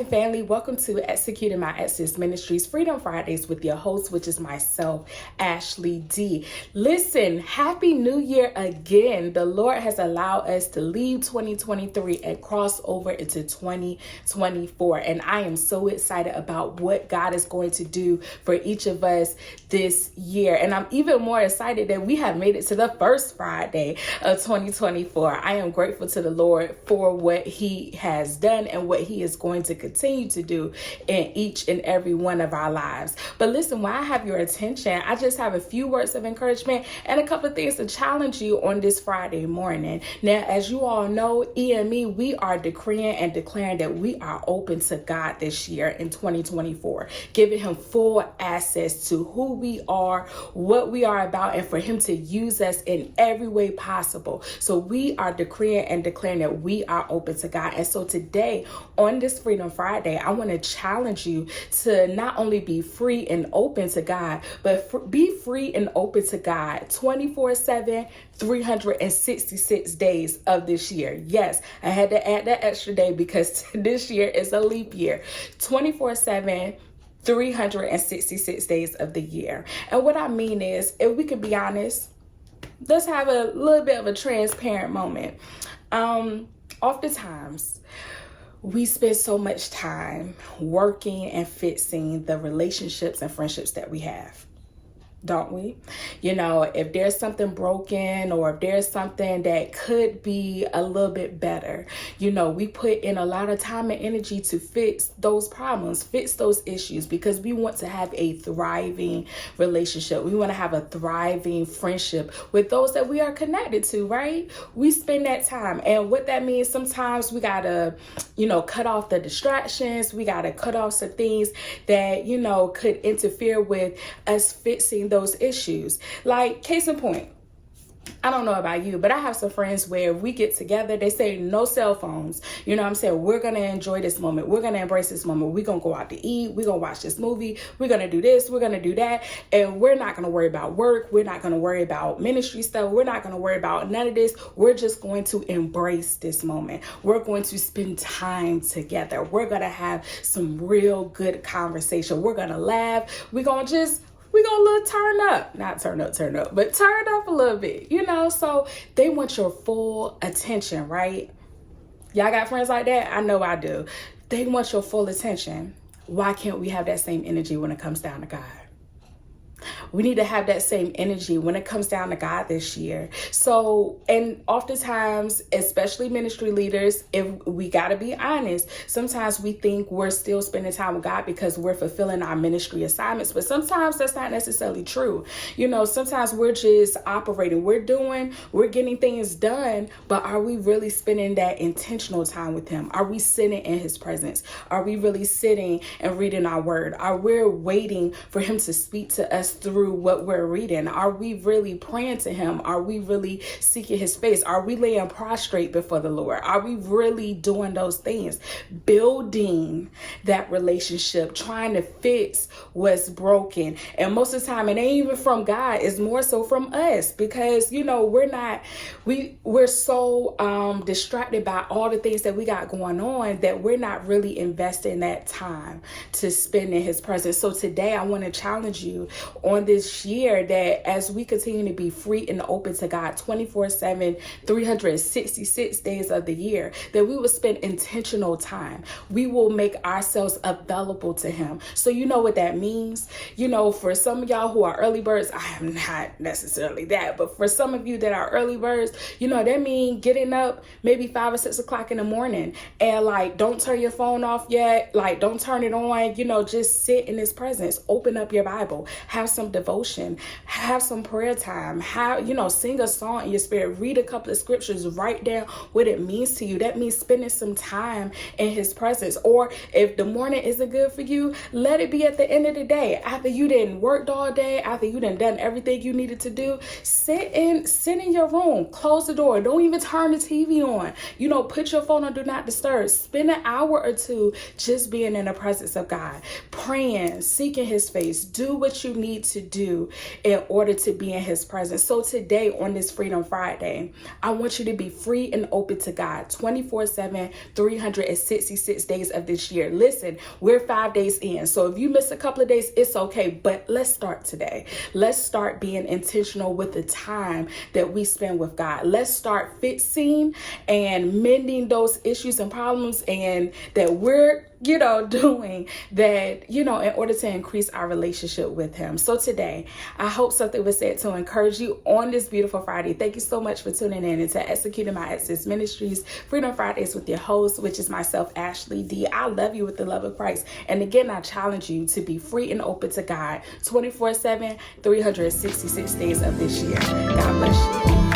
Family, welcome to Executing My Exodus Ministries Freedom Fridays with your host, which is myself, Ashley D. Listen, Happy New Year again. The Lord has allowed us to leave 2023 and cross over into 2024. And I am so excited about what God is going to do for each of us this year. And I'm even more excited that we have made it to the first Friday of 2024. I am grateful to the Lord for what He has done and what He is going to continue to do in each and every one of our lives. But listen, while I have your attention, I just have a few words of encouragement and a couple of things to challenge you on this Friday morning. Now, as you all know, EME, we are decreeing and declaring that we are open to God this year in 2024, giving Him full access to who we are, what we are about, and for Him to use us in every way possible. So we are decreeing and declaring that we are open to God. And so today, on this Freedom Friday, I want to challenge you to not only be free and open to God, but be free and open to God 24/7, 366 days of this year. Yes, I had to add that extra day because this year is a leap year. 24/7, 366 days of the year. And what I mean is, if we could be honest, let's have a little bit of a transparent moment. Oftentimes, we spend so much time working and fixing the relationships and friendships that we have, don't we? You know, if there's something broken or if there's something that could be a little bit better, you know, we put in a lot of time and energy to fix those problems, fix those issues, because we want to have a thriving relationship. We want to have a thriving friendship with those that we are connected to, right? We spend that time. And what that means, sometimes we got to, you know, cut off the distractions. We got to cut off some things that, you know, could interfere with us fixing those issues. Like, case in point, I don't know about you, but I have some friends where we get together, they say no cell phones. You know what I'm saying? We're going to enjoy this moment. We're going to embrace this moment. We're going to go out to eat. We're going to watch this movie. We're going to do this. We're going to do that. And we're not going to worry about work. We're not going to worry about ministry stuff. We're not going to worry about none of this. We're just going to embrace this moment. We're going to spend time together. We're going to have some real good conversation. We're going to laugh. We're going to turn up, but turn up a little bit, you know? So they want your full attention, right? Y'all got friends like that? I know I do. They want your full attention. Why can't we have that same energy when it comes down to God? We need to have that same energy when it comes down to God this year. So, and oftentimes, especially ministry leaders, if we got to be honest, sometimes we think we're still spending time with God because we're fulfilling our ministry assignments, but sometimes that's not necessarily true. You know, sometimes we're just operating, we're getting things done, but are we really spending that intentional time with Him? Are we sitting in His presence? Are we really sitting and reading our word? Are we waiting for Him to speak to us through what we're reading? Are we really praying to Him? Are we really seeking His face? Are we laying prostrate before the Lord? Are we really doing those things? Building that relationship, trying to fix what's broken. And most of the time, it ain't even from God, it's more so from us, because, you know, we're so distracted by all the things that we got going on that we're not really investing that time to spend in His presence. So today I want to challenge you on this year that as we continue to be free and open to God 24/7, 366 days of the year, that we will spend intentional time. We will make ourselves available to Him. So you know what that means? You know, for some of y'all who are early birds, I am not necessarily that, but for some of you that are early birds, you know, that means getting up maybe 5 or 6 o'clock in the morning and like, don't turn your phone off yet. Like, don't turn it on, you know, just sit in His presence, open up your Bible, have have some devotion, have some prayer time, sing a song in your spirit, read a couple of scriptures, write down what it means to you. That means spending some time in his presence. Or if the morning isn't good for you, let it be at the end of the day. After you didn't worked all day, after you done everything you needed to do, sit in your room, close the door, don't even turn the TV on. Put your phone on do not disturb. Spend an hour or two just being in the presence of God, praying, seeking his face. Do what you need to do in order to be in his presence. So today on this Freedom Friday, I want you to be free and open to God 24/7, 366 days of this year. Listen, we're 5 days in. So if you miss a couple of days, it's okay. But let's start today. Let's start being intentional with the time that we spend with God. Let's start fixing and mending those issues and problems and that we're doing that, in order to increase our relationship with him. So today, I hope something was said to encourage you on this beautiful Friday. Thank you so much for tuning in and to Executing My Access Ministries, Freedom Fridays with your host, which is myself, Ashley D. I love you with the love of Christ. And again, I challenge you to be free and open to God 24/7, 366 days of this year. God bless you.